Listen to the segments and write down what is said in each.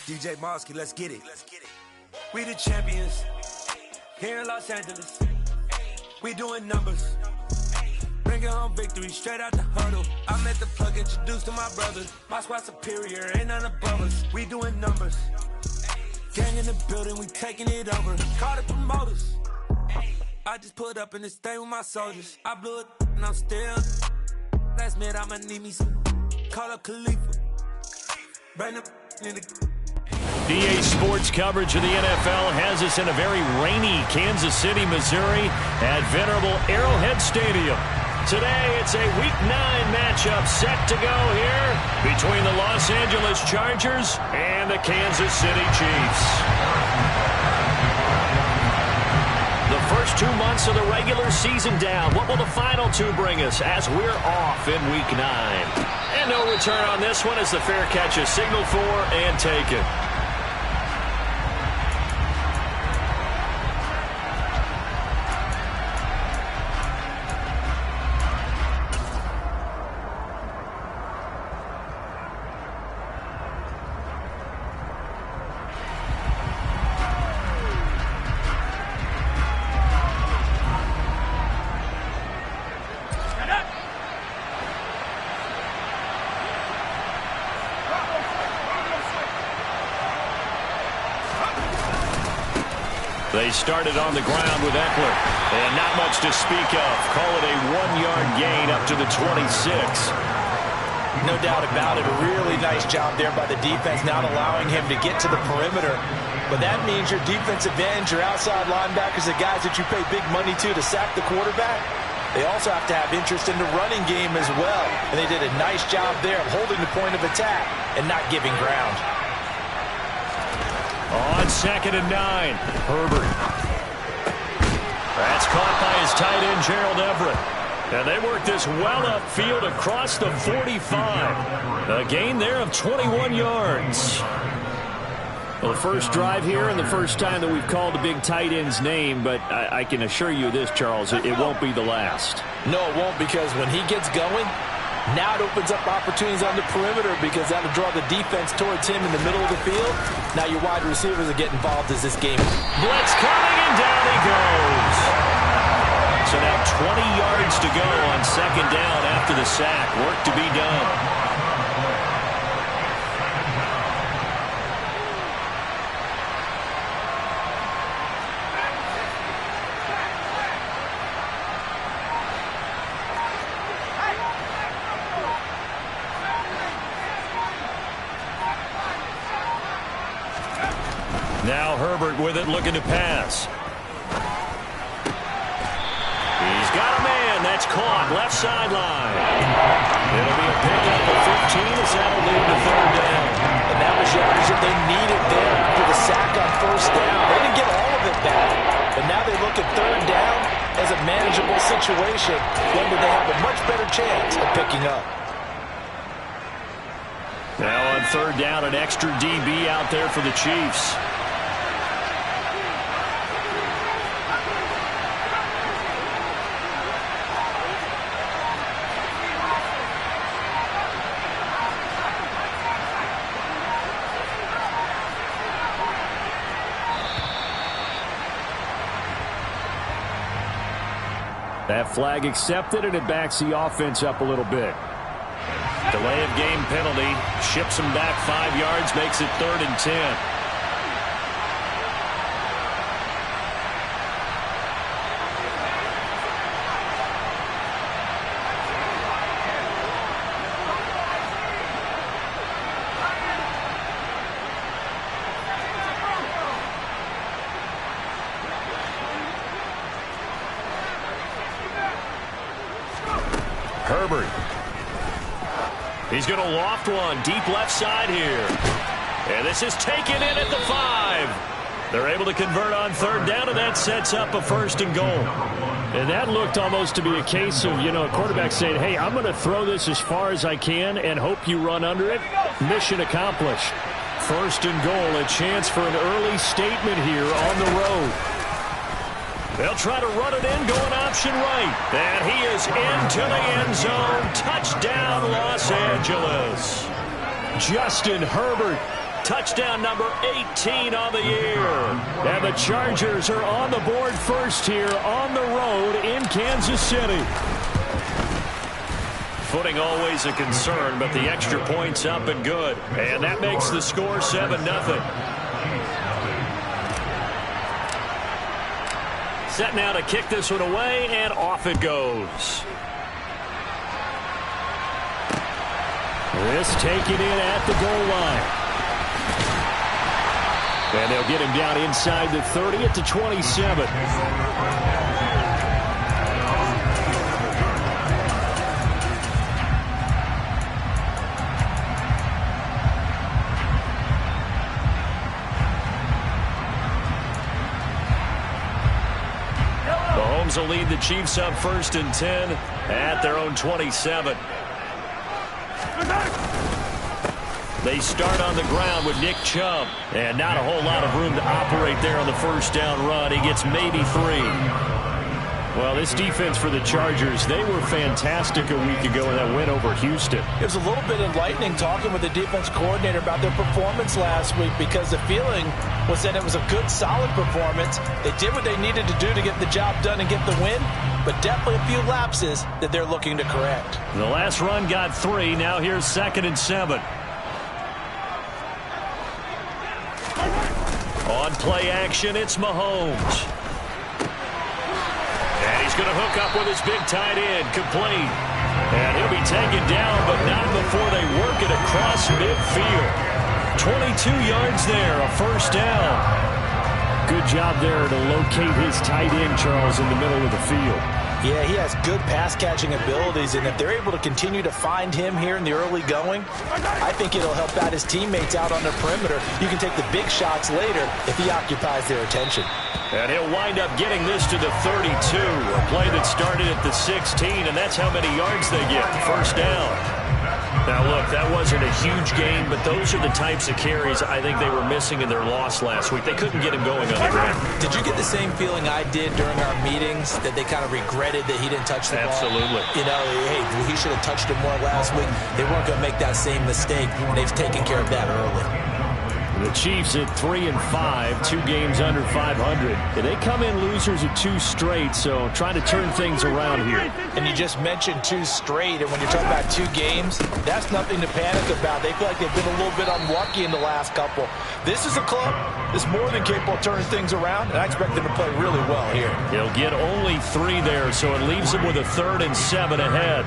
DJ Mosky, let's get it. We the champions here in Los Angeles. We doing numbers. Bringing home victory straight out the huddle. I met the plug, introduced to my brothers. My squad superior, ain't none above us. We doing numbers. Gang in the building, we taking it over. Call the promoters. I just put up in this thing with my soldiers. I blew it and I'm still. Last minute I'ma need me some. Call up Khalifa. Bring the in the. DA Sports coverage of the NFL has us in a very rainy Kansas City, Missouri at venerable Arrowhead Stadium. Today, it's a Week 9 matchup set to go here between the Los Angeles Chargers and the Kansas City Chiefs. The first 2 months of the regular season down. What will the final two bring us as we're off in Week 9? And no return on this one as the fair catch is signaled for and taken. They started on the ground with Eckler, and not much to speak of. Call it a 1-yard gain up to the 26. No doubt about it. A really nice job there by the defense, not allowing him to get to the perimeter. But that means your defensive ends, your outside linebackers, the guys that you pay big money to sack the quarterback, they also have to have interest in the running game as well. And they did a nice job there of holding the point of attack and not giving ground. On 2nd and 9, Herbert. That's caught by his tight end, Gerald Everett. And they work this well upfield across the 45. A gain there of 21 yards. Well, the first drive here and the first time that we've called the big tight end's name, but I can assure you this, Charles, it won't be the last. No, it won't, because when he gets going, now it opens up opportunities on the perimeter because that'll draw the defense towards him in the middle of the field. Now your wide receivers are getting involved as this game. Blitz coming, and down he goes. So now 20 yards to go on 2nd down after the sack. Work to be done. Now Herbert with it, looking to pass. He's got a man. That's caught. Left sideline. It'll be a pickup of 15 as that'll lead to 3rd down. And that was yardage that they needed there after the sack on 1st down. They didn't get all of it back. But now they look at 3rd down as a manageable situation, one where they have a much better chance of picking up. Now on 3rd down, an extra DB out there for the Chiefs. That flag accepted, and it backs the offense up a little bit. Delay of game penalty. Ships him back 5 yards, makes it 3rd and 10. Herbert. He's going to loft one deep left side here. And this is taken in at the 5. They're able to convert on 3rd down, and that sets up a 1st and goal. And that looked almost to be a case of, a quarterback saying, hey, I'm going to throw this as far as I can and hope you run under it. Mission accomplished. 1st and goal, a chance for an early statement here on the road. They'll try to run it in, going option right. And he is into the end zone. Touchdown, Los Angeles. Justin Herbert Touchdown number 18 on the year. And the Chargers are on the board first here on the road in Kansas City. Footing always a concern, but the extra point's up and good. And that makes the score 7-0. Set now to kick this one away, and off it goes. This taken in at the goal line. And they'll get him down inside the 30 at the 27. Mahomes will lead the Chiefs up 1st and 10 at their own 27. They start on the ground with Nick Chubb. And not a whole lot of room to operate there on the first down run. He gets maybe 3. Well, this defense for the Chargers, they were fantastic a week ago in that win over Houston. It was a little bit enlightening talking with the defense coordinator about their performance last week, because the feeling was that it was a good, solid performance. They did what they needed to do to get the job done and get the win, but definitely a few lapses that they're looking to correct. The last run got 3. Now here's 2nd and 7. On play action, it's Mahomes. And he's going to hook up with his big tight end, complete. And he'll be taken down, but not before they work it across midfield. 22 yards there, a first down. Good job there to locate his tight end, Charles, in the middle of the field. Yeah, he has good pass-catching abilities, and if they're able to continue to find him here in the early going, I think it'll help out his teammates out on the perimeter. You can take the big shots later if he occupies their attention. And he'll wind up getting this to the 32, a play that started at the 16, and that's how many yards they get, first down. Now, look, that wasn't a huge gain, but those are the types of carries I think they were missing in their loss last week. They couldn't get him going on the ground. Did you get the same feeling I did during our meetings, that they kind of regretted that he didn't touch the ball? Absolutely. You know, hey, he should have touched it more last week. They weren't going to make that same mistake, and they've taken care of that early. The Chiefs at 3-5, 2 games under 500. They come in losers of 2 straight, so trying to turn things around here. And you just mentioned 2 straight, and when you're talking about 2 games, that's nothing to panic about. They feel like they've been a little bit unlucky in the last couple. This is a club that's more than capable of turning things around, and I expect them to play really well here. He'll get only 3 there, so it leaves them with a 3rd and 7 ahead.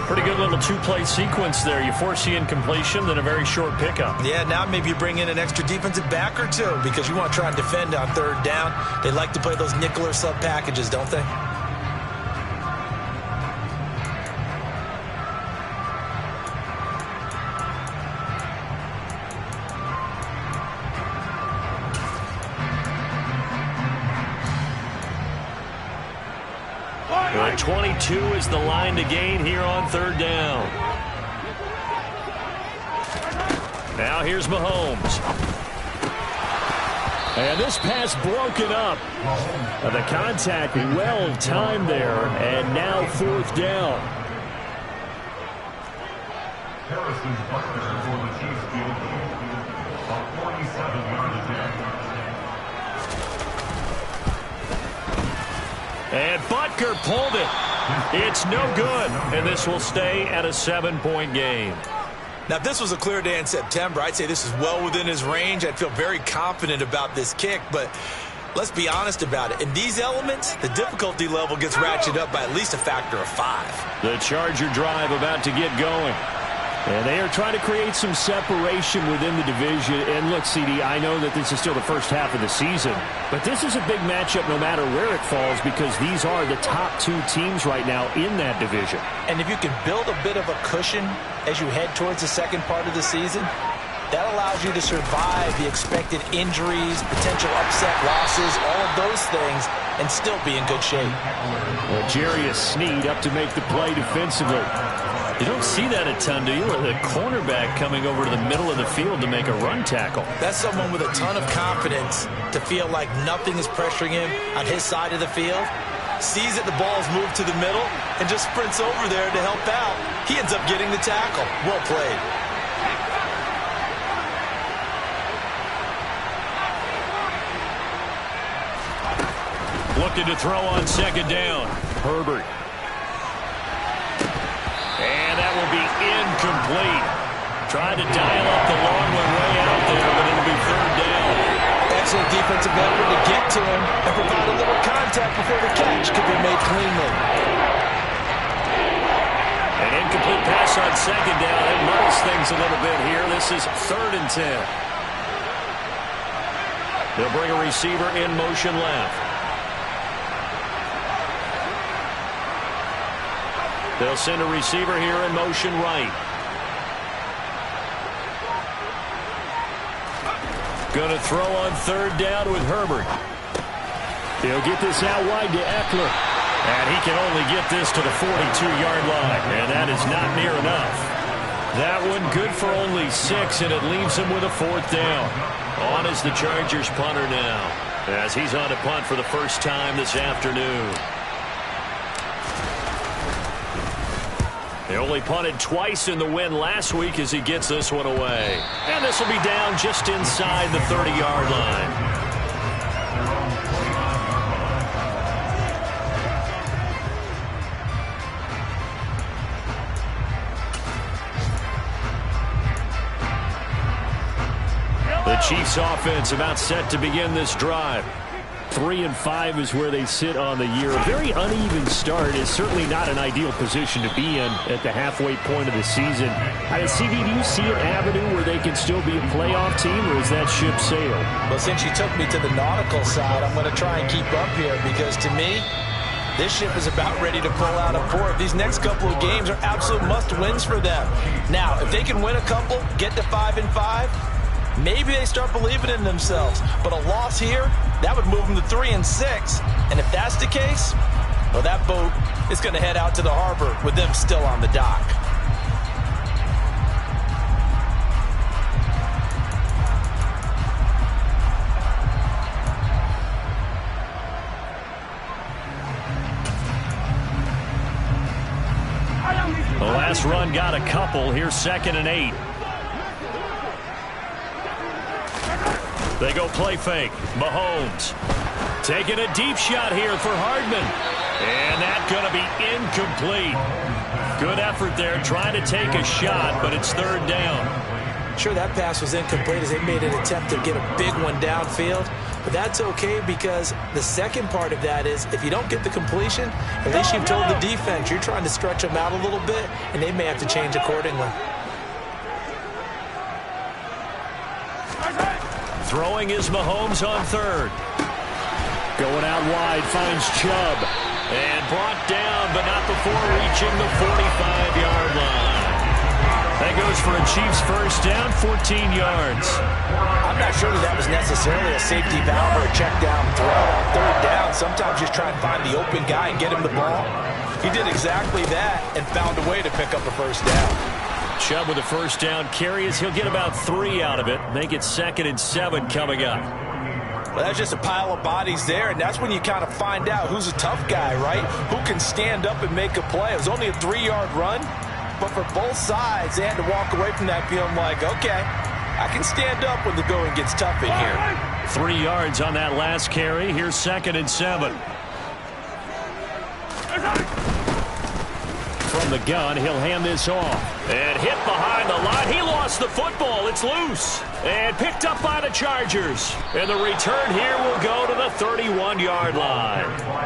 Pretty good little 2-play sequence there. You force the incompletion, then a very short pickup. Yeah, now maybe you bring in an extra defensive back or 2 because you want to try and defend on 3rd down. They like to play those nickel or sub packages, don't they? Well, 22 is the line to gain here on 3rd down. Now here's Mahomes. And this pass broken up. The contact well timed there, and now 4th down. Harrison's Butker for the Chiefs field goal. A 47-yard attempt. And Butker pulled it. It's no good, and this will stay at a 7-point game. Now, if this was a clear day in September, I'd say this is well within his range. I'd feel very confident about this kick, but let's be honest about it. In these elements, the difficulty level gets ratcheted up by at least a factor of 5. The Charger drive about to get going. And they are trying to create some separation within the division. And look, CD, I know that this is still the first half of the season, but this is a big matchup no matter where it falls, because these are the top 2 teams right now in that division. And if you can build a bit of a cushion as you head towards the second part of the season, that allows you to survive the expected injuries, potential upset losses, all of those things, and still be in good shape. Well, Jarius Sneed up to make the play defensively. You don't see that a ton, do you? The cornerback coming over to the middle of the field to make a run tackle. That's someone with a ton of confidence to feel like nothing is pressuring him on his side of the field. Sees that the ball is moved to the middle and just sprints over there to help out. He ends up getting the tackle. Well played. Looking to throw on second down. Herbert. And that will be incomplete. Trying to dial up the long one way out there, but it'll be third down. Excellent defensive effort to get to him and provide a little contact before the catch could be made cleanly. An incomplete pass on second down. It muddles things a little bit here. This is 3rd and 10. They'll bring a receiver in motion left. They'll send a receiver here in motion right. Going to throw on 3rd down with Herbert. He'll get this out wide to Eckler. And he can only get this to the 42-yard line. And that is not near enough. That one good for only 6, and it leaves him with a 4th down. On is the Chargers punter now, as he's on to punt for the first time this afternoon. He only punted twice in the win last week as he gets this one away. And this will be down just inside the 30-yard line. The Chiefs offense about set to begin this drive. 3-5 is where they sit on the year. A very uneven start is certainly not an ideal position to be in at the halfway point of the season. CD, do you see an avenue where they can still be a playoff team, or is that ship sailed? Well, since you took me to the nautical side, I'm going to try and keep up here because to me, this ship is about ready to pull out a port. These next couple of games are absolute must-wins for them. Now, if they can win a couple, get to 5-5, maybe they start believing in themselves. But a loss here, that would move them to 3-6. And if that's the case, well, that boat is going to head out to the harbor with them still on the dock. The last run got a couple. Here's 2nd and 8. They go play fake. Mahomes taking a deep shot here for Hardman. And that's going to be incomplete. Good effort there trying to take a shot, but it's 3rd down. Sure, that pass was incomplete as they made an attempt to get a big one downfield. But that's okay because the second part of that is if you don't get the completion, at least you've told the defense you're trying to stretch them out a little bit, and they may have to change accordingly. Throwing is Mahomes on 3rd. Going out wide, finds Chubb. And brought down, but not before reaching the 45-yard line. That goes for a Chiefs first down, 14 yards. I'm not sure that was necessarily a safety valve or a check down throw. On 3rd down, sometimes just try and find the open guy and get him the ball. He did exactly that and found a way to pick up a first down. Chubb with a first down carry as he'll get about 3 out of it. Make it 2nd and 7 coming up. Well, that's just a pile of bodies there, and that's when you kind of find out who's a tough guy, right? Who can stand up and make a play. It was only a 3-yard run, but for both sides, they had to walk away from that feeling like, okay, I can stand up when the going gets tough in here. 3 yards on that last carry. Here's 2nd and 7. From the gun, he'll hand this off. And hit behind the line. He lost the football. It's loose. And picked up by the Chargers. And the return here will go to the 31-yard line.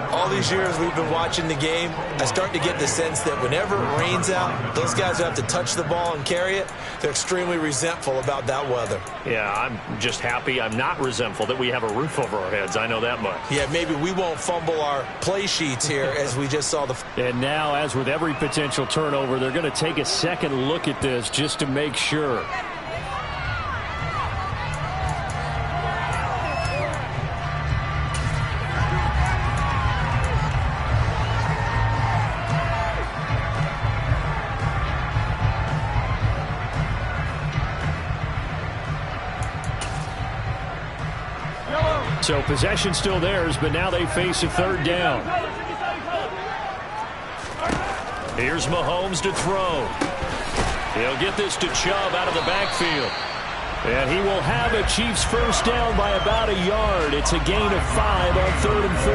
All these years we've been watching the game, I start to get the sense that whenever it rains out, those guys who have to touch the ball and carry it, they're extremely resentful about that weather. Yeah, I'm just happy I'm not resentful that we have a roof over our heads. I know that much. Yeah, maybe we won't fumble our play sheets here as we just saw the... And now, as with every potential turnover, they're going to take a second look at this just to make sure. So possession still theirs, but now they face a 3rd down. Here's Mahomes to throw. He'll get this to Chubb out of the backfield. And he will have a Chiefs first down by about a yard. It's a gain of 5 on 3rd and 4.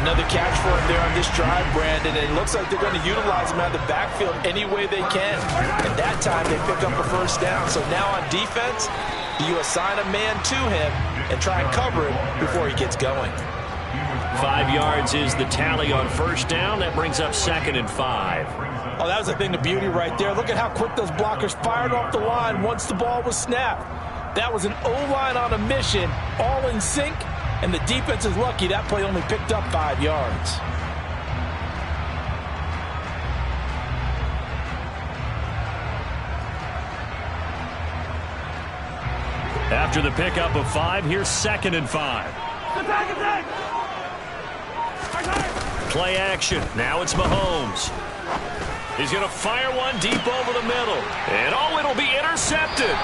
Another catch for him there on this drive, Brandon, and it looks like they're going to utilize him out of the backfield any way they can. And that time they pick up a first down. So now on defense, you assign a man to him and try and cover him before he gets going. 5 yards is the tally on first down. That brings up 2nd and 5. Oh, that was a thing of beauty right there. Look at how quick those blockers fired off the line once the ball was snapped. That was an O-line on a mission, all in sync, and the defense is lucky that play only picked up 5 yards. After the pickup of 5, here's 2nd and 5. Play action. Now it's Mahomes. He's going to fire one deep over the middle. And oh, it'll be intercepted.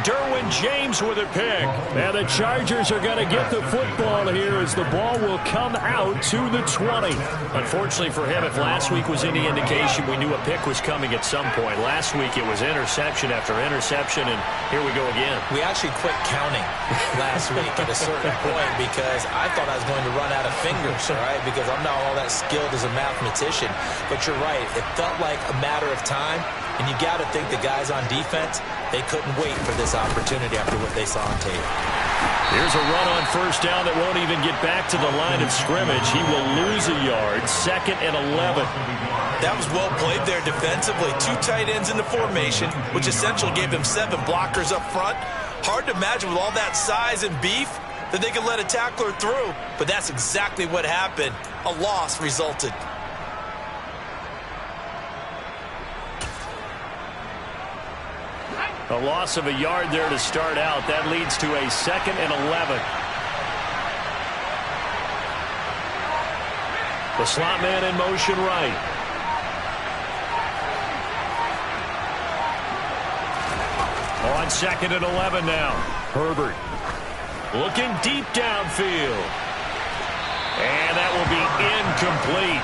Derwin James with a pick. And the Chargers are going to get the football here as the ball will come out to the 20. Unfortunately for him, if last week was any indication, we knew a pick was coming at some point. Last week it was interception after interception, and here we go again. We actually quit counting last week at a certain point because I thought I was going to run out of fingers, all right, because I'm not all that skilled as a mathematician. But you're right. It felt like a matter of time, and you got to think the guys on defense, they couldn't wait for this opportunity after what they saw on tape. Here's a run on first down that won't even get back to the line of scrimmage. He will lose a yard. 2nd and 11. That was well played there defensively. 2 tight ends in the formation, which essentially gave them 7 blockers up front. Hard to imagine with all that size and beef that they could let a tackler through. But that's exactly what happened. A loss resulted. A loss of a yard there to start out. That leads to a 2nd and 11. The slot man in motion right. On 2nd and 11 now. Herbert looking deep downfield. And that will be incomplete.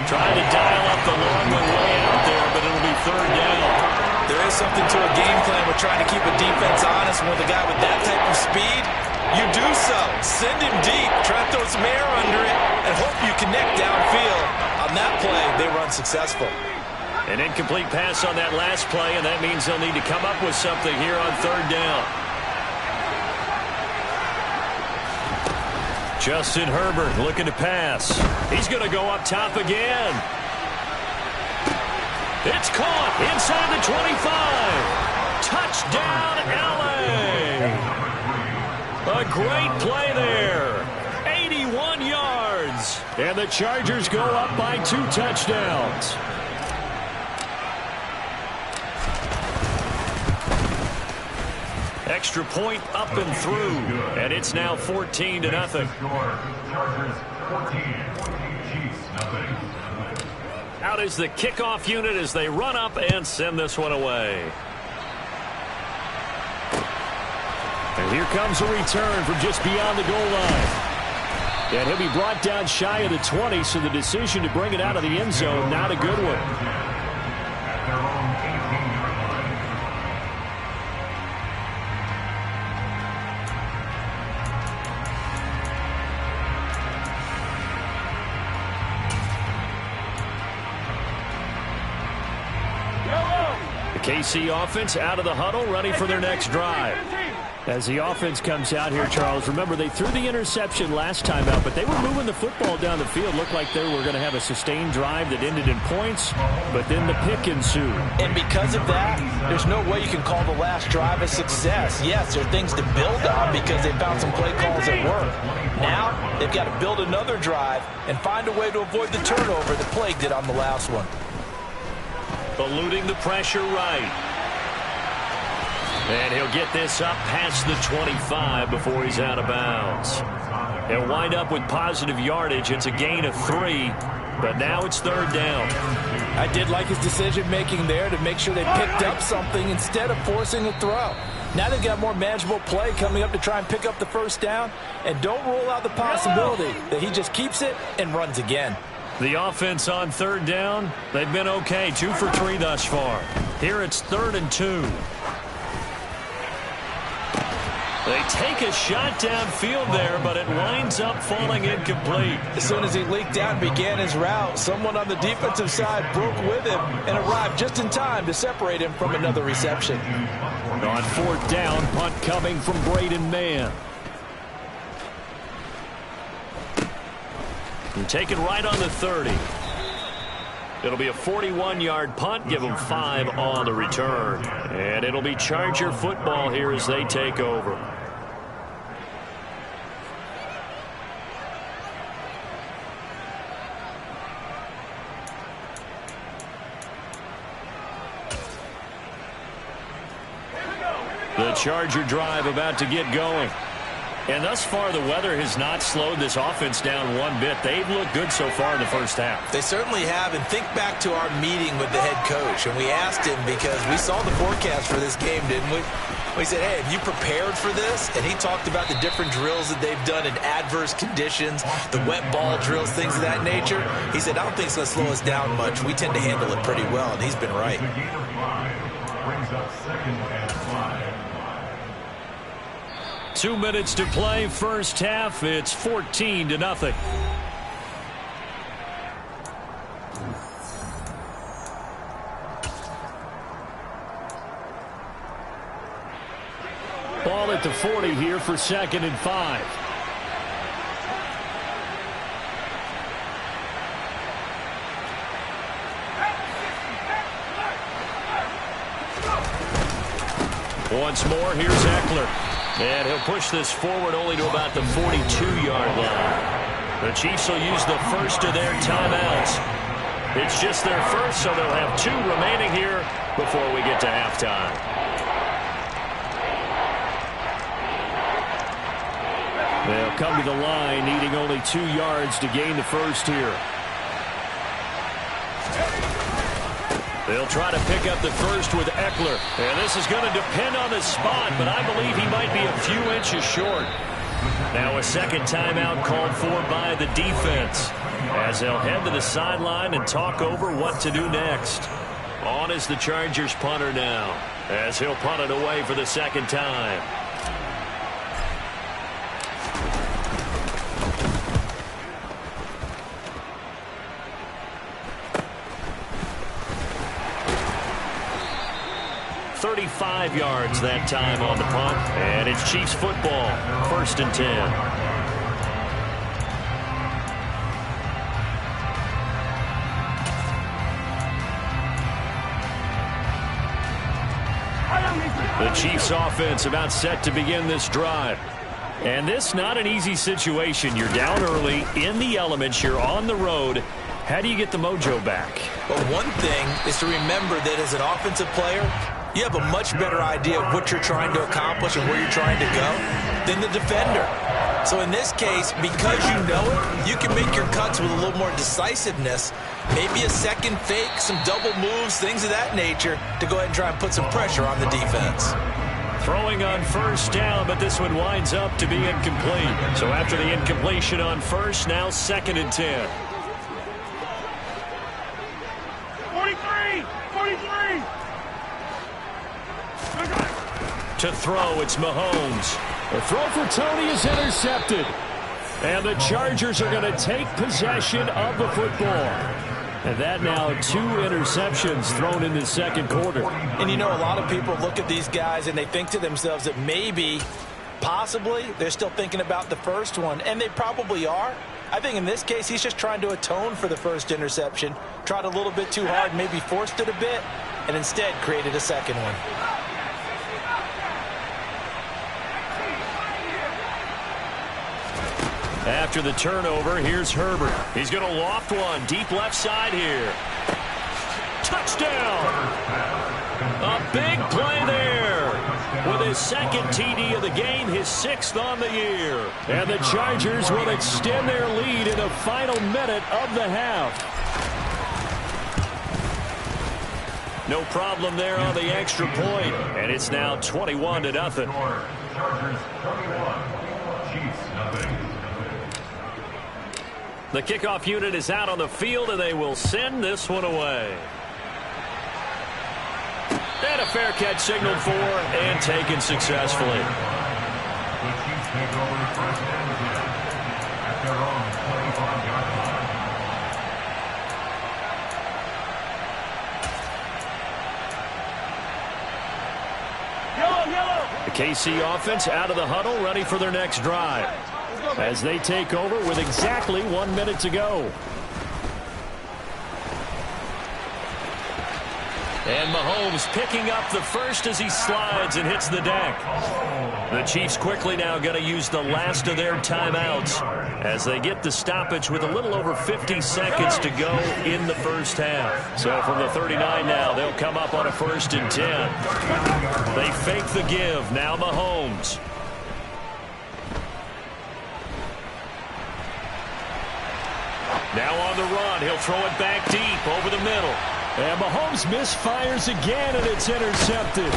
Trying to dial up the long one way out there, but it'll be 3rd down. There is something to a game plan with trying to keep a defense honest. With a guy with that type of speed, you do so. Send him deep, try to throw some air under it, and hope you connect downfield. On that play, they run successful. An incomplete pass on that last play, and that means they'll need to come up with something here on 3rd down. Justin Herbert looking to pass. He's going to go up top again. It's caught inside the 25. Touchdown, L.A. A great play there. 81 yards. And the Chargers go up by 2 touchdowns. Extra point up and through. And it's now 14-0. Chargers 14, Chiefs nothing. Out is the kickoff unit as they run up and send this one away. And here comes a return from just beyond the goal line. And he'll be brought down shy of the 20, so the decision to bring it out of the end zone, not a good one. At their own 18-yard line. KC offense out of the huddle, ready for their next drive. As the offense comes out here, Charles, remember they threw the interception last time out, but they were moving the football down the field. Looked like they were going to have a sustained drive that ended in points, but then the pick ensued. And because of that, there's no way you can call the last drive a success. Yes, there are things to build on because they found some play calls that work. Now, they've got to build another drive and find a way to avoid the turnover that plagued it on the last one. Eluding the pressure right. And he'll get this up past the 25 before he's out of bounds. He'll wind up with positive yardage. It's a gain of 3, but now it's 3rd down. I did like his decision-making there to make sure they picked up something instead of forcing a throw. Now they've got more manageable play coming up to try and pick up the first down, and don't rule out the possibility that he just keeps it and runs again. The offense on 3rd down, they've been okay, 2 for 3 thus far. Here it's 3rd and 2. They take a shot downfield there, but it winds up falling incomplete. As soon as he leaked out and began his route, someone on the defensive side broke with him and arrived just in time to separate him from another reception. On fourth down, punt coming from Braden Mann. And taken right on the 30. It'll be a 41-yard punt, give them 5 on the return. And it'll be Charger football here as they take over. The Charger drive about to get going. And thus far, the weather has not slowed this offense down one bit. They've looked good so far in the first half. They certainly have. And think back to our meeting with the head coach. And we asked him because we saw the forecast for this game, didn't we? We said, hey, have you prepared for this? And he talked about the different drills that they've done in adverse conditions, the wet ball drills, things of that nature. He said, I don't think it's going to slow us down much. We tend to handle it pretty well, and he's been right. The gain of 5 brings up 2nd and 5. 2 minutes to play, first half. It's 14-0. Ball at the 40 here for 2nd and 5. Once more, here's Eckler. And he'll push this forward only to about the 42-yard line. The Chiefs will use the first of their timeouts. It's just their first, so they'll have 2 remaining here before we get to halftime. They'll come to the line, needing only 2 yards to gain the first here. They'll try to pick up the first with Eckler. And this is going to depend on the spot, but I believe he might be a few inches short. Now a second timeout called for by the defense, as they'll head to the sideline and talk over what to do next. On is the Chargers punter now, as he'll punt it away for the second time. .35 yards that time on the punt, and it's Chiefs football, 1st and 10. The Chiefs offense about set to begin this drive. And this not an easy situation. You're down early, in the elements, you're on the road. How do you get the mojo back? Well, one thing is to remember that as an offensive player, you have a much better idea of what you're trying to accomplish and where you're trying to go than the defender. So in this case, because you know it, you can make your cuts with a little more decisiveness, maybe a second fake, some double moves, things of that nature, to go ahead and try and put some pressure on the defense. Throwing on first down, but this one winds up to be incomplete. So after the incompletion on first, now 2nd and 10. 43! To throw, it's Mahomes. The throw for Tony is intercepted. And the Chargers are going to take possession of the football. And that now 2 interceptions thrown in the second quarter. And you know, a lot of people look at these guys and they think to themselves that maybe, possibly, they're still thinking about the first one. And they probably are. I think in this case, he's just trying to atone for the first interception. Tried a little bit too hard, maybe forced it a bit, and instead created a second one. After the turnover, here's Herbert. He's going to loft one deep left side here. Touchdown! A big play there. With his second TD of the game, his 6th on the year. And the Chargers will extend their lead in the final minute of the half. No problem there on the extra point. And it's now 21-0. Chargers 21, Chiefs nothing. The kickoff unit is out on the field, and they will send this one away. And a fair catch signaled for and taken successfully. The Chiefs take over first and 10 at their own 25-yard line. The KC offense out of the huddle, ready for their next drive as they take over with exactly 1 minute to go. And Mahomes picking up the first as he slides and hits the deck. The Chiefs quickly now going to use the last of their timeouts as they get the stoppage with a little over 50 seconds to go in the first half. So from the 39 now, they'll come up on a 1st and 10. They fake the give. Now Mahomes. Now on the run, he'll throw it back deep over the middle. And Mahomes misfires again, and it's intercepted.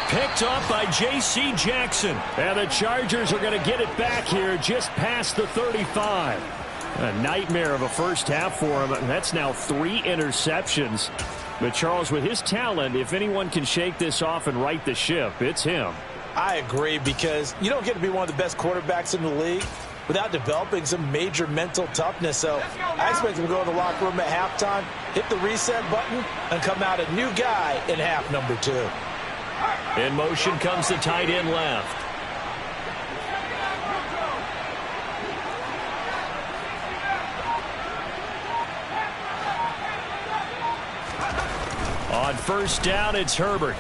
Picked up by J.C. Jackson. And the Chargers are going to get it back here just past the 35. A nightmare of a first half for him. That's now 3 interceptions. But Charles, with his talent, if anyone can shake this off and right the ship, it's him. I agree, because you don't get to be one of the best quarterbacks in the league without developing some major mental toughness. So I expect him to go in the locker room at halftime, hit the reset button, and come out a new guy in half number 2. In motion comes the tight end left. On first down, it's Herbert.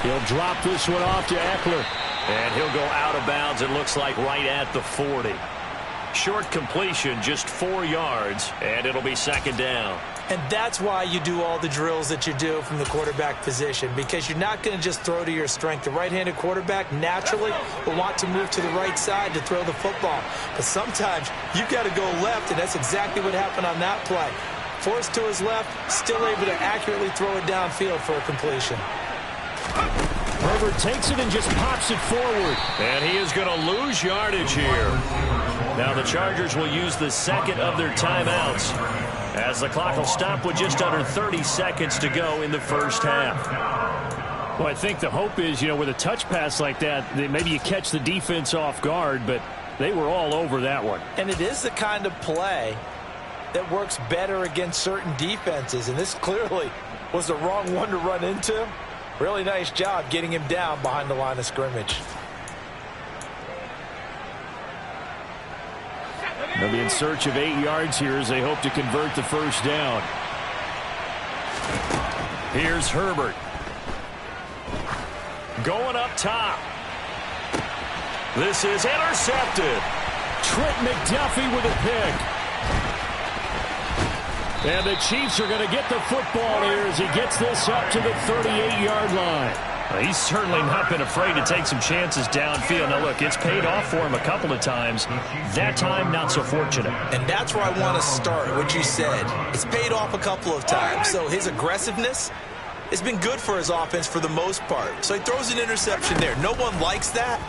He'll drop this one off to Eckler. And he'll go out of bounds, it looks like, right at the 40. Short completion, just 4 yards, and it'll be 2nd down. And that's why you do all the drills that you do from the quarterback position, because you're not going to just throw to your strength. The right-handed quarterback naturally will want to move to the right side to throw the football. But sometimes you've got to go left, and that's exactly what happened on that play. Forced to his left, still able to accurately throw it downfield for a completion. Herbert takes it and just pops it forward. And he is going to lose yardage here. Now the Chargers will use the 2nd of their timeouts as the clock will stop with just under 30 seconds to go in the first half. Well, I think the hope is, with a touch pass like that maybe you catch the defense off guard, but they were all over that one. And it is the kind of play that works better against certain defenses, and this clearly was the wrong one to run into. Really nice job getting him down behind the line of scrimmage. They'll be in search of 8 yards here as they hope to convert the first down. Here's Herbert. Going up top. This is intercepted. Trent McDuffie with a pick. And the Chiefs are going to get the football here as he gets this up to the 38-yard line. Well, he's certainly not been afraid to take some chances downfield. Now, look, it's paid off for him a couple of times. That time, not so fortunate. And that's where I want to start, what you said. It's paid off a couple of times. So his aggressiveness has been good for his offense for the most part. So he throws an interception there. No one likes that,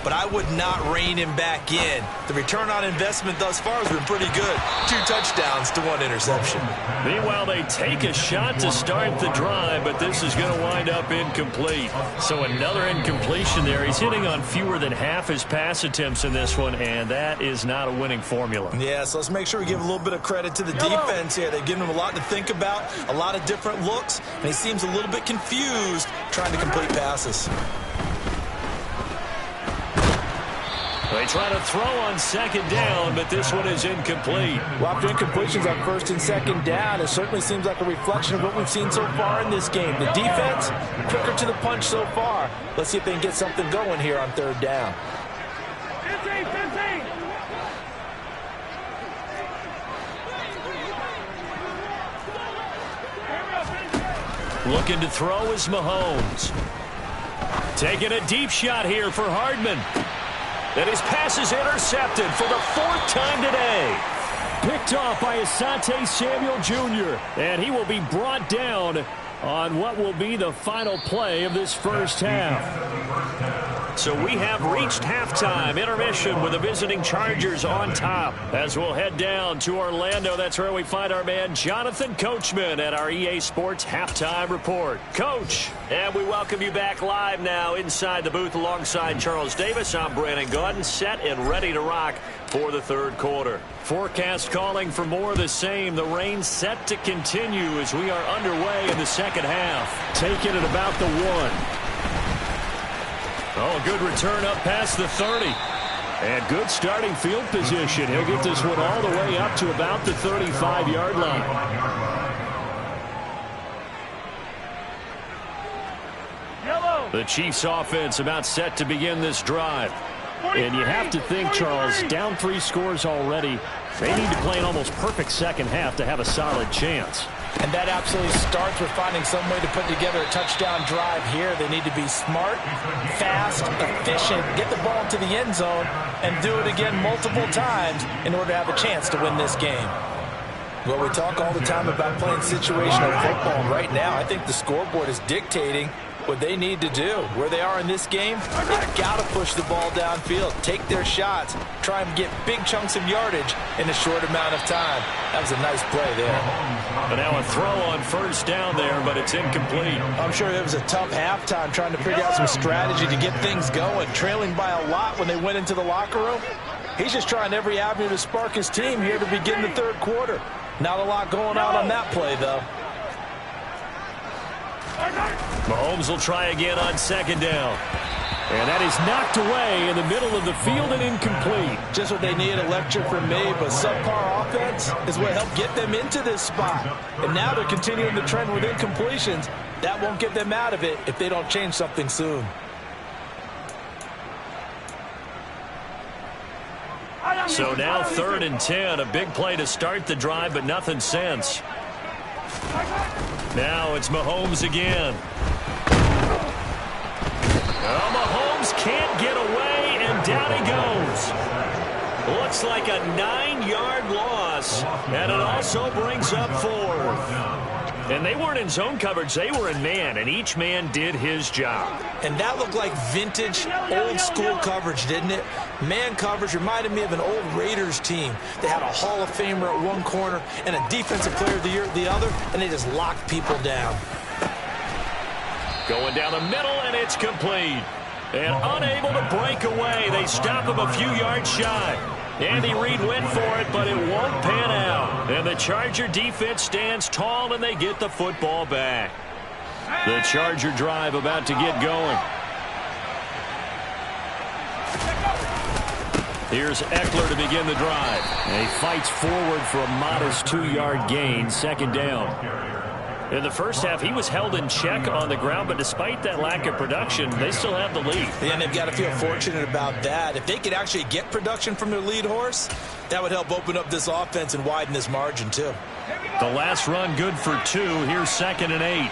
but I would not rein him back in. The return on investment thus far has been pretty good. 2 touchdowns to 1 interception. Meanwhile, they take a shot to start the drive, but this is going to wind up incomplete. So another incompletion there. He's hitting on fewer than half his pass attempts in this one, and that is not a winning formula. Yeah, so let's make sure we give a little bit of credit to the defense here. They've given him a lot to think about, a lot of different looks, and he seems a little bit confused trying to complete passes. They try to throw on 2nd down, but this one is incomplete. Well, after incompletions on 1st and 2nd down, it certainly seems like a reflection of what we've seen so far in this game. The defense, quicker to the punch so far. Let's see if they can get something going here on 3rd down. 15. Looking to throw is Mahomes. Taking a deep shot here for Hardman. And his pass is intercepted for the 4th time today. Picked off by Asante Samuel Jr. And he will be brought down on what will be the final play of this first half. So we have reached halftime intermission with the visiting Chargers on top. As we'll head down to Orlando, that's where we find our man Jonathan Coachman at our EA Sports Halftime Report. Coach, and we welcome you back live now inside the booth alongside Charles Davis. I'm Brandon Gaudin, set and ready to rock for the third quarter. Forecast calling for more of the same. The rain set to continue as we are underway in the second half. Taking it about the 1. Oh, good return up past the 30. And good starting field position. He'll get this one all the way up to about the 35-yard line. The Chiefs offense about set to begin this drive. And you have to think, Charles, down 3 scores already. They need to play an almost perfect second half to have a solid chance. And that absolutely starts with finding some way to put together a touchdown drive here. They need to be smart, fast, efficient, get the ball to the end zone, and do it again multiple times in order to have a chance to win this game. Well, we talk all the time about playing situational football, and right now I think the scoreboard is dictating what they need to do. Where they are in this game, they've got to push the ball downfield, take their shots, try and get big chunks of yardage in a short amount of time. That was a nice play there. But now a throw on first down there, but it's incomplete. I'm sure it was a tough halftime trying to figure out some strategy to get things going, trailing by a lot when they went into the locker room. He's just trying every avenue to spark his team here to begin the third quarter. Not a lot going on that play, though. Mahomes will try again on second down. And that is knocked away in the middle of the field and incomplete. Just what they need, a lecture from me, but subpar offense is what helped get them into this spot. And now they're continuing the trend with incompletions. That won't get them out of it if they don't change something soon. So now 3rd and 10, a big play to start the drive, but nothing since. Now it's Mahomes again. Oh, Mahomes can't get away, and down he goes. Looks like a 9-yard loss, and it also brings up 4th. And they weren't in zone coverage, they were in man, and each man did his job. And that looked like vintage, old-school coverage, didn't it? Man coverage reminded me of an old Raiders team. They had a Hall of Famer at one corner and a Defensive Player of the Year at the other, and they just locked people down. Going down the middle, and it's complete. And unable to break away, they stop him a few yards shy. Andy Reid went for it, but it won't pan out. And the Charger defense stands tall, and they get the football back. The Charger drive about to get going. Here's Eckler to begin the drive. And he fights forward for a modest 2-yard gain, second down. In the first half, he was held in check on the ground, but despite that lack of production, they still have the lead. And they've got to feel fortunate about that. If they could actually get production from their lead horse, that would help open up this offense and widen this margin, too. The last run good for 2. Here's 2nd and 8.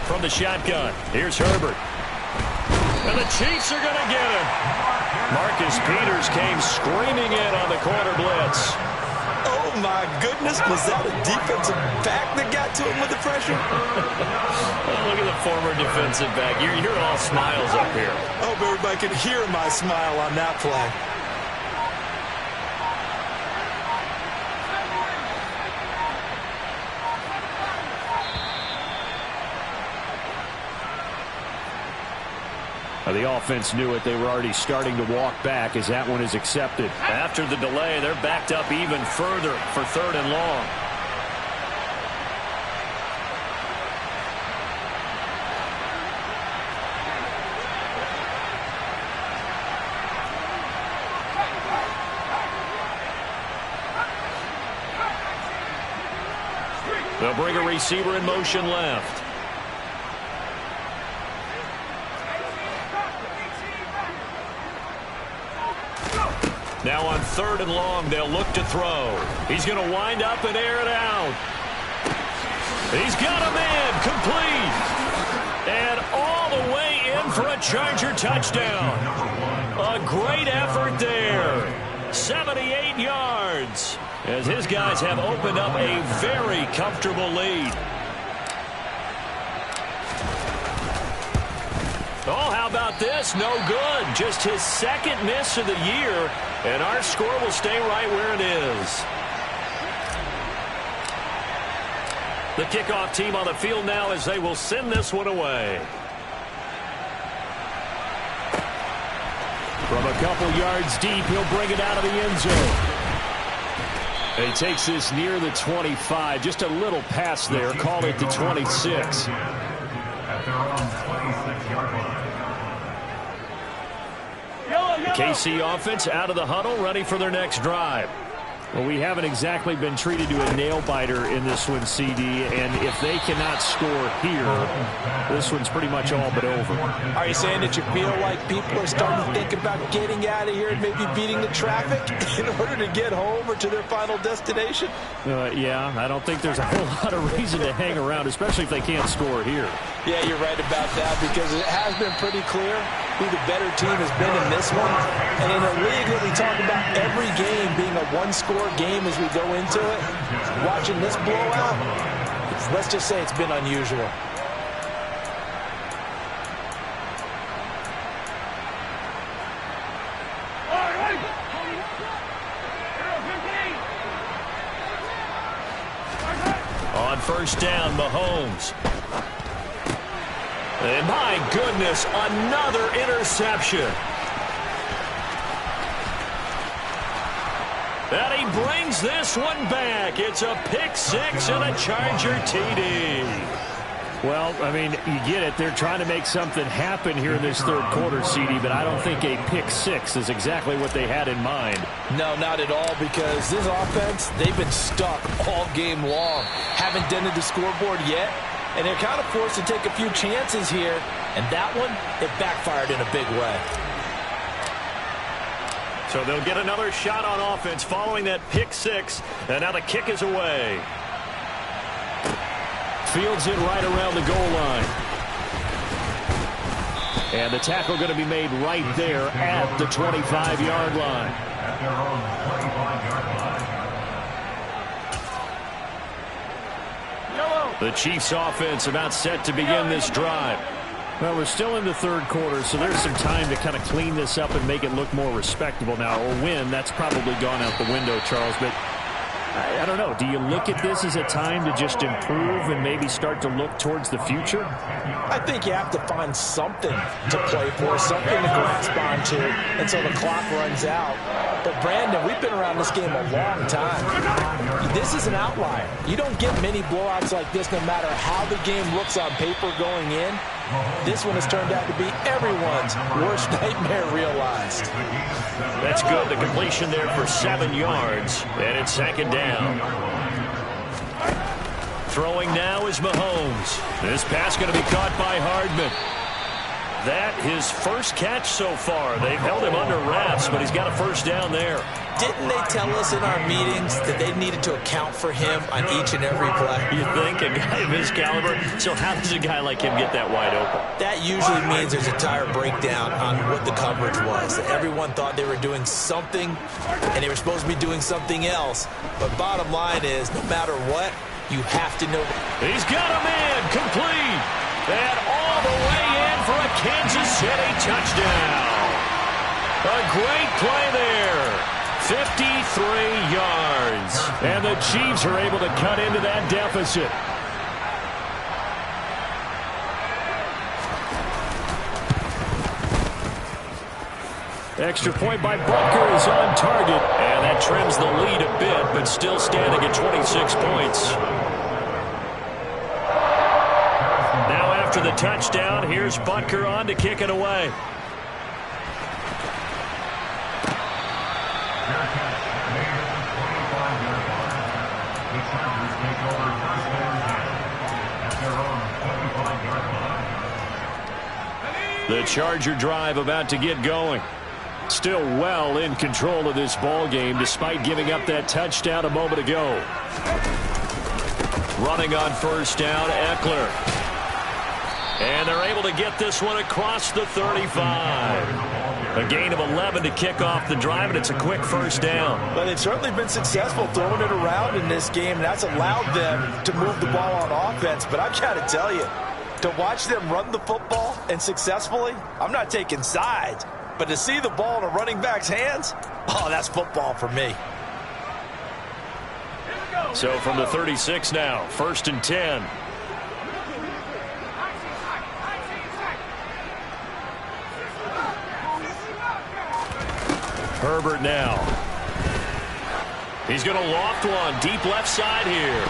From the shotgun, here's Herbert. And the Chiefs are going to get him. Marcus Peters came screaming in on the corner blitz. Oh, my goodness. Was that a defensive back that got to him with the pressure? Oh, look at the former defensive back. You're all smiles up here. I hope everybody could hear my smile on that play. The offense knew it. They were already starting to walk back as that one is accepted. After the delay, they're backed up even further for 3rd and long. They'll bring a receiver in motion left. Now on 3rd and long, they'll look to throw. He's going to wind up and air it out. He's got a man, complete. And all the way in for a Charger touchdown. A great effort there. 78 yards, as his guys have opened up a very comfortable lead. Oh, how about this? No good. Just his second miss of the year, and our score will stay right where it is. The kickoff team on the field now as they will send this one away. From a couple yards deep, he'll bring it out of the end zone. And he takes this near the 25. Just a little pass there. Call it the 26. At their own 26-yard line. KC offense out of the huddle, ready for their next drive. Well, we haven't exactly been treated to a nail-biter in this one, CD, and if they cannot score here, this one's pretty much all but over. Are you saying that you feel like people are starting to think about getting out of here and maybe beating the traffic in order to get home or to their final destination? Yeah, I don't think there's a whole lot of reason to hang around, especially if they can't score here. Yeah, you're right about that, because it has been pretty clear who the better team has been in this one. And in a league that we talk about every game being a one-score game as we go into it, watching this blowout, let's just say it's been unusual. On first down, Mahomes. And my goodness, another interception. And he brings this one back. It's a pick six and a Charger TD. Well, I mean, you get it. They're trying to make something happen here in this third quarter, CD, but I don't think a pick six is exactly what they had in mind. No, not at all, because this offense, they've been stuck all game long. Haven't dented the scoreboard yet, and they're kind of forced to take a few chances here, and that one, it backfired in a big way. So they'll get another shot on offense following that pick six, and now the kick is away. Fields it right around the goal line. And the tackle going to be made right there at the 25-yard line. At their own 25-yard line. The Chiefs offense about set to begin this drive. Well, we're still in the third quarter, so there's some time to kind of clean this up and make it look more respectable now. Or win, that's probably gone out the window, Charles. But I don't know. Do you look at this as a time to just improve and maybe start to look towards the future? I think you have to find something to play for, something to grasp onto until the clock runs out. But, Brandon, we've been around this game a long time. This is an outlier. You don't get many blowouts like this no matter how the game looks on paper going in. This one has turned out to be everyone's worst nightmare realized. That's good. The completion there for 7 yards, and it's second down. Throwing now is Mahomes. This pass going to be caught by Hardman. That his first catch so far. They've held him under wraps, but he's got a first down there. Didn't they tell us in our meetings that they needed to account for him on each and every play? You think? A guy of his caliber? So how does a guy like him get that wide open? That usually means there's a tire breakdown on what the coverage was. Everyone thought they were doing something, and they were supposed to be doing something else. But bottom line is, no matter what, you have to know. He's got a man complete. And all the way in for a Kansas City touchdown. A great play there. 53 yards. And the Chiefs are able to cut into that deficit. Extra point by Butker is on target. And that trims the lead a bit, but still standing at 26 points. Now after the touchdown, here's Butker on to kick it away. The Charger drive about to get going. Still well in control of this ball game despite giving up that touchdown a moment ago. Running on first down, Eckler. And they're able to get this one across the 35. A gain of 11 to kick off the drive, and it's a quick first down. Well, they've certainly been successful throwing it around in this game, and that's allowed them to move the ball on offense. But I've got to tell you, to watch them run the football and successfully, I'm not taking sides, but to see the ball in a running back's hands, oh, that's football for me. So from the 36 now, 1st and 10. Herbert now. He's going to loft one deep left side here.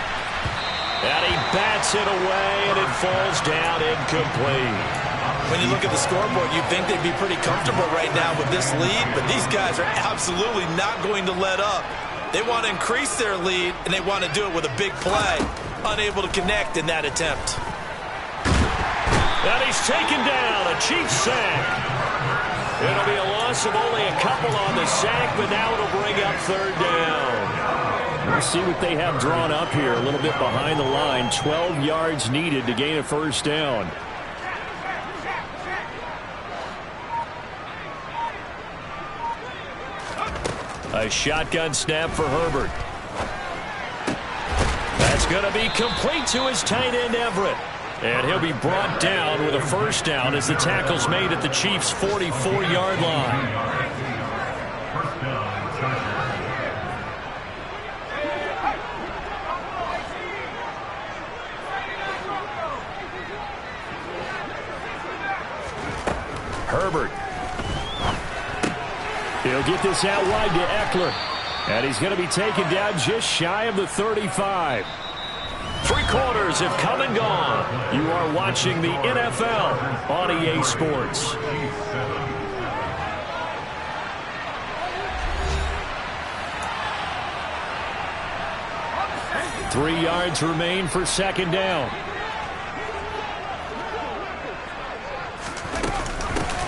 And he bats it away, and it falls down incomplete. When you look at the scoreboard, you'd think they'd be pretty comfortable right now with this lead, but these guys are absolutely not going to let up. They want to increase their lead, and they want to do it with a big play. Unable to connect in that attempt. And he's taken down, a Chiefs sack. It'll be a loss of only a couple on the sack, but now it'll bring up 3rd down. We'll see what they have drawn up here, a little bit behind the line. 12 yards needed to gain a 1st down. A shotgun snap for Herbert. That's going to be complete to his tight end, Everett. And he'll be brought down with a 1st down as the tackle's made at the Chiefs' 44-yard line. Herbert. He'll get this out wide to Eckler. And he's going to be taken down just shy of the 35. 3 quarters have come and gone. You are watching the NFL on EA Sports. Three yards remain for 2nd down.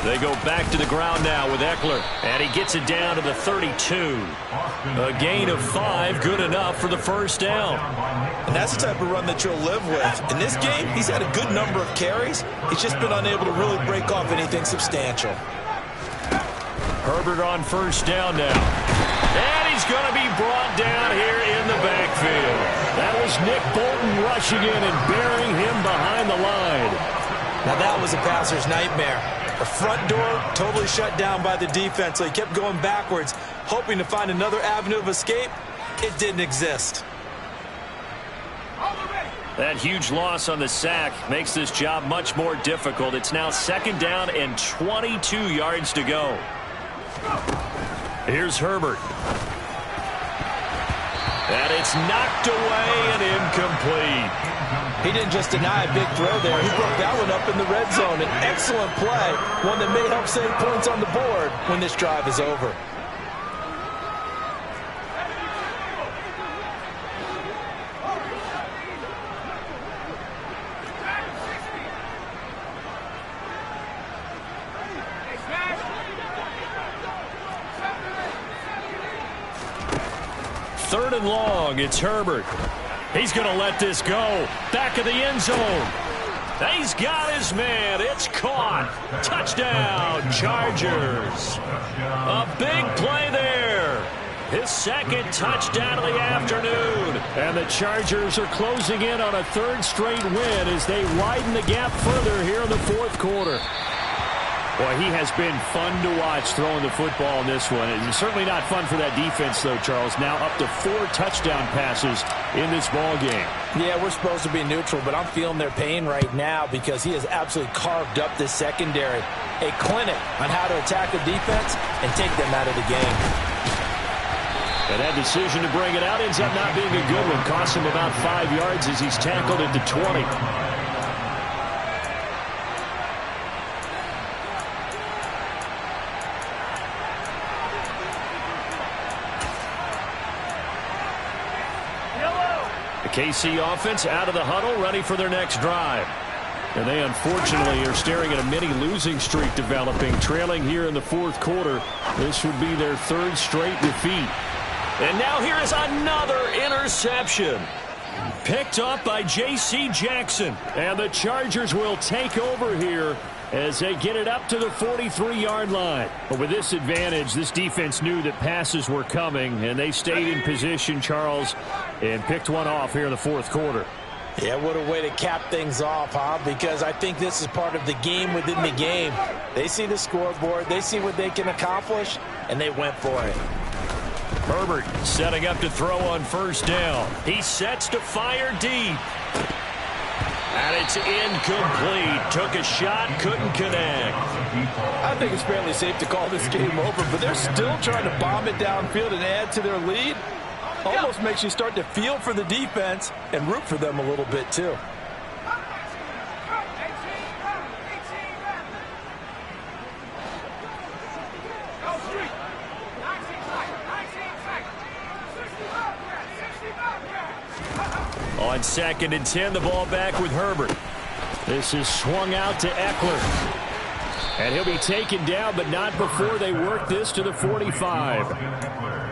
They go back to the ground now with Eckler, and he gets it down to the 32. A gain of 5, good enough for the 1st down. And that's the type of run that you'll live with. In this game, he's had a good number of carries. He's just been unable to really break off anything substantial. Herbert on 1st down now. And he's going to be brought down here in the backfield. That was Nick Bolton rushing in and burying him behind the line. Now that was a passer's nightmare. The front door totally shut down by the defense, so he kept going backwards, hoping to find another avenue of escape. It didn't exist. That huge loss on the sack makes this job much more difficult. It's now 2nd down and 22 yards to go. Here's Herbert. And it's knocked away and incomplete. He didn't just deny a big throw there. He broke that one up in the red zone. An excellent play, one that may help save points on the board when this drive is over. Third and long, it's Herbert. He's going to let this go. Back of the end zone. He's got his man. It's caught. Touchdown, Chargers. A big play there. His 2nd touchdown of the afternoon. And the Chargers are closing in on a 3rd straight win as they widen the gap further here in the 4th quarter. Boy, he has been fun to watch throwing the football in this one. It's certainly not fun for that defense, though, Charles. Now up to 4 touchdown passes in this ball game. Yeah, we're supposed to be neutral, but I'm feeling their pain right now because he has absolutely carved up this secondary. A clinic on how to attack a defense and take them out of the game. And that decision to bring it out ends up not being a good one. Costs him about 5 yards as he's tackled at the 20. KC offense out of the huddle, ready for their next drive. And they unfortunately are staring at a mini losing streak developing, trailing here in the 4th quarter. This would be their 3rd straight defeat. And now here is another interception. Picked up by J.C. Jackson. And the Chargers will take over here as they get it up to the 43-yard line. But with this advantage, this defense knew that passes were coming, and they stayed in position, Charles, and picked one off here in the fourth quarter. Yeah, what a way to cap things off, huh? Because I think this is part of the game within the game. They see the scoreboard, they see what they can accomplish, and they went for it. Herbert setting up to throw on first down. He sets to fire deep. And it's incomplete. Took a shot, couldn't connect. I think it's fairly safe to call this game over, but they're still trying to bomb it downfield and add to their lead. Almost makes you start to feel for the defense and root for them a little bit, too. On 2nd and 10, the ball back with Herbert. This is swung out to Eckler. And he'll be taken down, but not before they work this to the 45.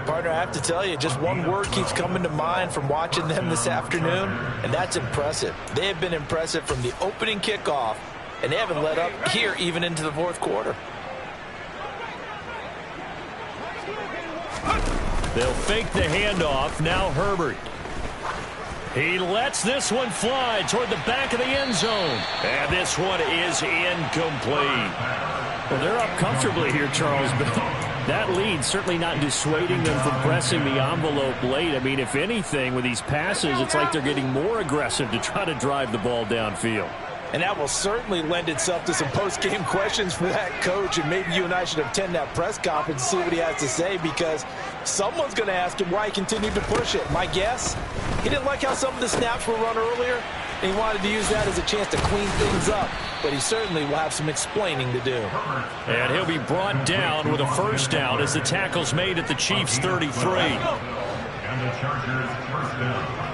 Partner, I have to tell you, just one word keeps coming to mind from watching them this afternoon, and that's impressive. They have been impressive from the opening kickoff, and they haven't let up here even into the fourth quarter. They'll fake the handoff. Now Herbert. He lets this one fly toward the back of the end zone. And this one is incomplete. Well, they're up comfortably here, Charles, but that lead certainly not dissuading them from pressing the envelope late. I mean, if anything, with these passes, it's like they're getting more aggressive to try to drive the ball downfield. And that will certainly lend itself to some post-game questions for that coach, and maybe you and I should attend that press conference and see what he has to say, because someone's going to ask him why he continued to push it. My guess, he didn't like how some of the snaps were run earlier, and he wanted to use that as a chance to clean things up, but he certainly will have some explaining to do. And he'll be brought down with a first down as the tackle's made at the Chiefs' 33. And the Chargers first down.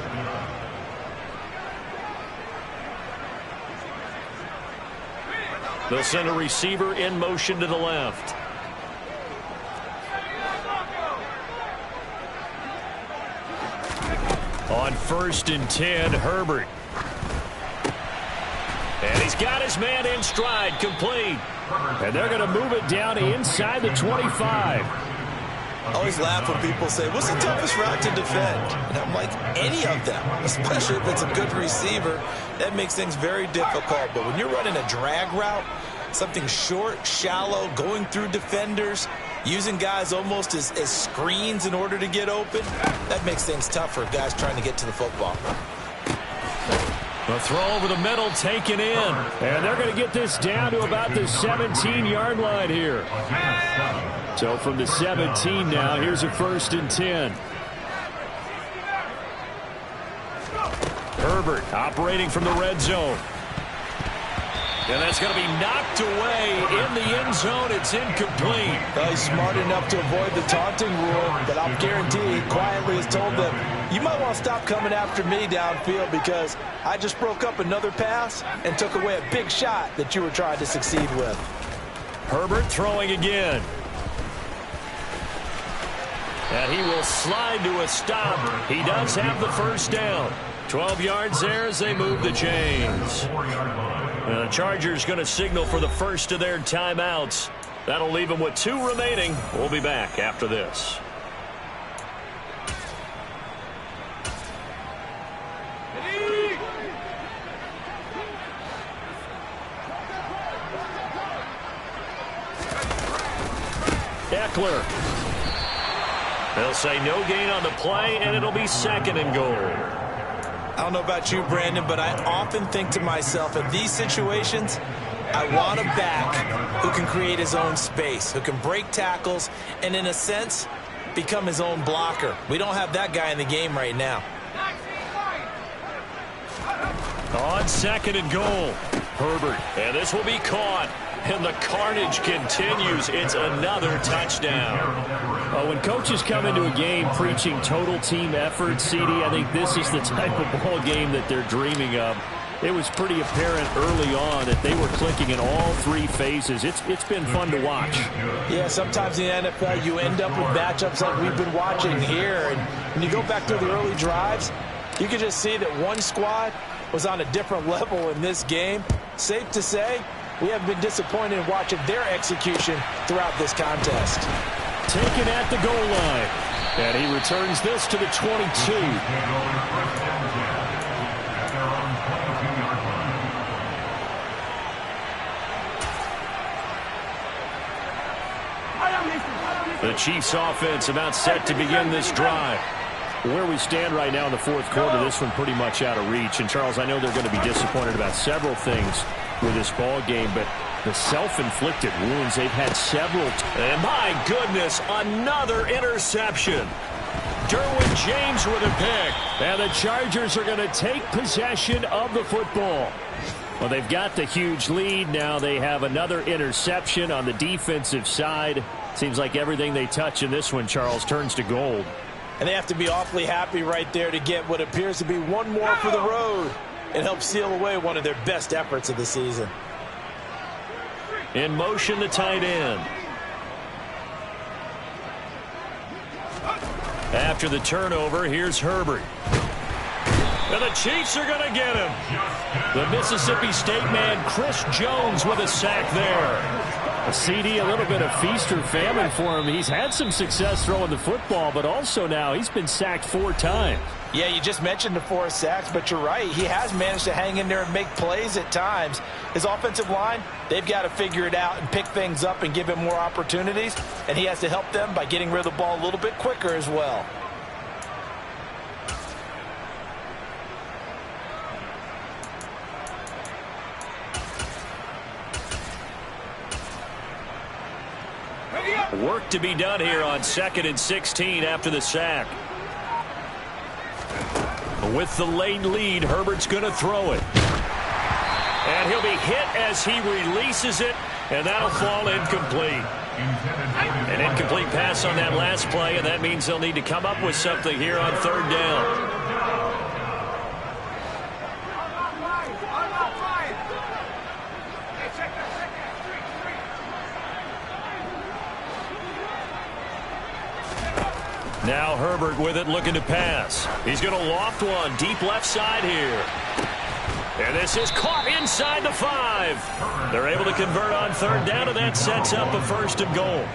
They'll send a receiver in motion to the left. On 1st and 10, Herbert. And he's got his man in stride, complete. And they're going to move it down inside the 25. I always laugh when people say, what's the toughest route to defend? And I'm like, any of them, especially if it's a good receiver. That makes things very difficult. But when you're running a drag route, something short, shallow, going through defenders, using guys almost as screens in order to get open, that makes things tough for guys trying to get to the football. The throw over the middle taken in. And they're going to get this down to about the 17-yard line here. So from the 17 now, here's a 1st and 10. Herbert operating from the red zone. And that's going to be knocked away in the end zone. It's incomplete. Well, he's smart enough to avoid the taunting rule, but I'll guarantee he quietly has told them, you might want to stop coming after me downfield because I just broke up another pass and took away a big shot that you were trying to succeed with. Herbert throwing again. And he will slide to a stop. He does have the first down. 12 yards there as they move the chains. The Chargers going to signal for the first of their timeouts. That'll leave them with 2 remaining. We'll be back after this. Eckler. They'll say no gain on the play, and it'll be 2nd and goal. I don't know about you, Brandon, but I often think to myself, in these situations, I want a back who can create his own space, who can break tackles, and in a sense, become his own blocker. We don't have that guy in the game right now. On 2nd and goal, Herbert. And this will be caught. And the carnage continues. It's another touchdown. When coaches come into a game preaching total team effort, CD, I think this is the type of ball game that they're dreaming of. It was pretty apparent early on that they were clicking in all 3 phases. It's been fun to watch. Yeah, sometimes in the NFL you end up with matchups like we've been watching here. And when you go back through the early drives, you can just see that one squad was on a different level in this game. Safe to say, we have been disappointed in watching their execution throughout this contest. Taken at the goal line. And he returns this to the 22. The Chiefs offense about set to begin this drive. Where we stand right now in the fourth quarter, this one pretty much out of reach. And, Charles, I know they're going to be disappointed about several things with this ball game, but the self-inflicted wounds, they've had several. And, my goodness, another interception. Derwin James with a pick. And the Chargers are going to take possession of the football. Well, they've got the huge lead. Now they have another interception on the defensive side. Seems like everything they touch in this one, Charles, turns to gold. And they have to be awfully happy right there to get what appears to be one more for the road. It helps seal away one of their best efforts of the season. In motion, the tight end. After the turnover, here's Herbert. And the Chiefs are going to get him. The Mississippi State man, Chris Jones, with a sack there. A CD, a little bit of feast or famine for him. He's had some success throwing the football, but also now he's been sacked 4 times. Yeah, you just mentioned the 4 sacks, but you're right. He has managed to hang in there and make plays at times. His offensive line, they've got to figure it out and pick things up and give him more opportunities, and he has to help them by getting rid of the ball a little bit quicker as well. Work to be done here on 2nd and 16 after the sack. With the late lead, Herbert's going to throw it. And he'll be hit as he releases it, and that'll fall incomplete. An incomplete pass on that last play, and that means they'll need to come up with something here on 3rd down. Now Herbert with it, looking to pass. He's going to loft one deep left side here. And this is caught inside the 5. They're able to convert on 3rd down, and that sets up a 1st and goal.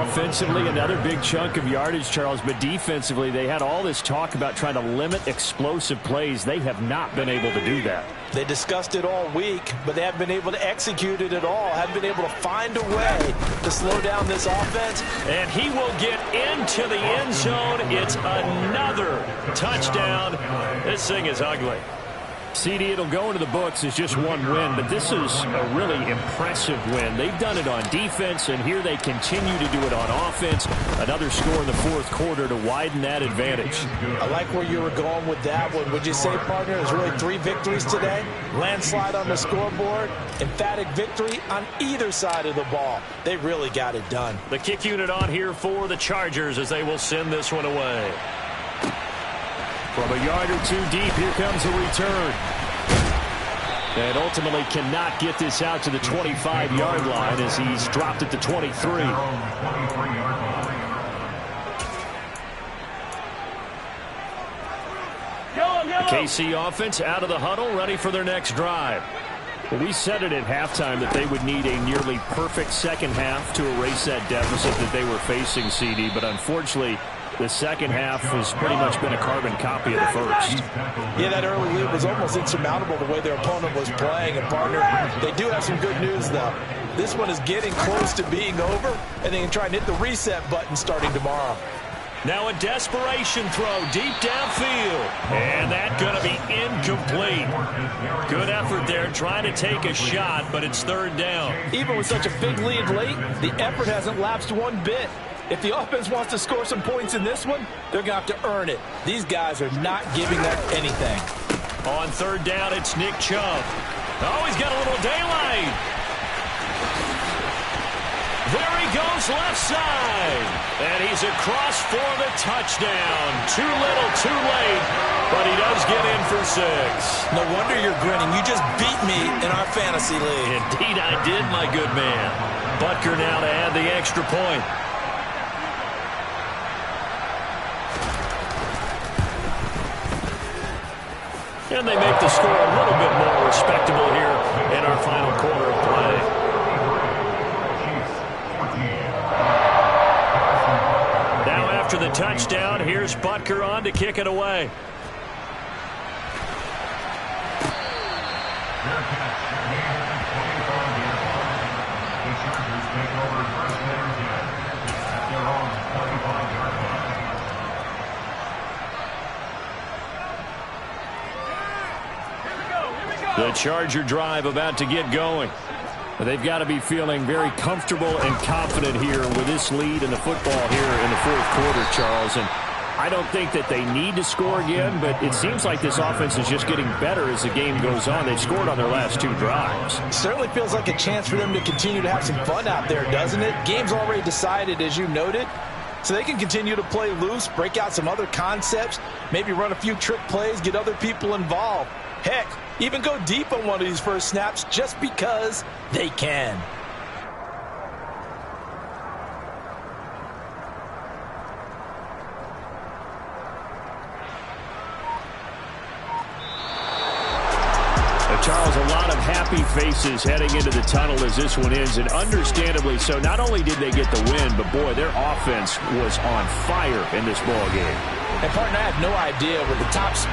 Offensively, another big chunk of yardage, Charles, but defensively, they had all this talk about trying to limit explosive plays. They have not been able to do that. They discussed it all week, but they haven't been able to execute it at all. Haven't been able to find a way to slow down this offense. And he will get into the end zone. It's another touchdown. This thing is ugly. CD, it'll go into the books as just one win, but this is a really impressive win. They've done it on defense, and here they continue to do it on offense. Another score in the 4th quarter to widen that advantage. I like where you were going with that one. Would you say, partner, there's really 3 victories today? Landslide on the scoreboard, emphatic victory on either side of the ball. They really got it done. The kick unit on here for the Chargers as they will send this one away. From a yard or 2 deep, here comes a return. And ultimately cannot get this out to the 25-yard line as he's dropped at the 23. The KC offense out of the huddle, ready for their next drive. Well, we said it at halftime that they would need a nearly perfect second half to erase that deficit that they were facing, CD, but unfortunately, the second half has pretty much been a carbon copy of the first. Yeah, that early lead was almost insurmountable the way their opponent was playing. And, partner, they do have some good news, though. This one is getting close to being over, and they can try and hit the reset button starting tomorrow. Now a desperation throw deep downfield. And that's going to be incomplete. Good effort there trying to take a shot, but it's 3rd down. Even with such a big lead late, the effort hasn't lapsed one bit. If the offense wants to score some points in this one, they're going to have to earn it. These guys are not giving up anything. On 3rd down, it's Nick Chubb. Oh, he's got a little daylight. There he goes left side. And he's across for the touchdown. Too little, too late. But he does get in for 6. No wonder you're grinning. You just beat me in our fantasy league. Indeed I did, my good man. Butker now to add the extra point. And they make the score a little bit more respectable here in our final quarter of play. Now after the touchdown, here's Butker on to kick it away. The Charger drive about to get going. They've got to be feeling very comfortable and confident here with this lead in the football here in the fourth quarter, Charles. And I don't think that they need to score again, but it seems like this offense is just getting better as the game goes on. They've scored on their last 2 drives. Certainly feels like a chance for them to continue to have some fun out there, doesn't it? Game's already decided, as you noted. So they can continue to play loose, break out some other concepts, maybe run a few trick plays, get other people involved. Heck, even go deep on one of these first snaps just because they can. Charles, a lot of happy faces heading into the tunnel as this one ends, and understandably so. Not only did they get the win, but boy, their offense was on fire in this ball game. And partner, I have no idea with the top speed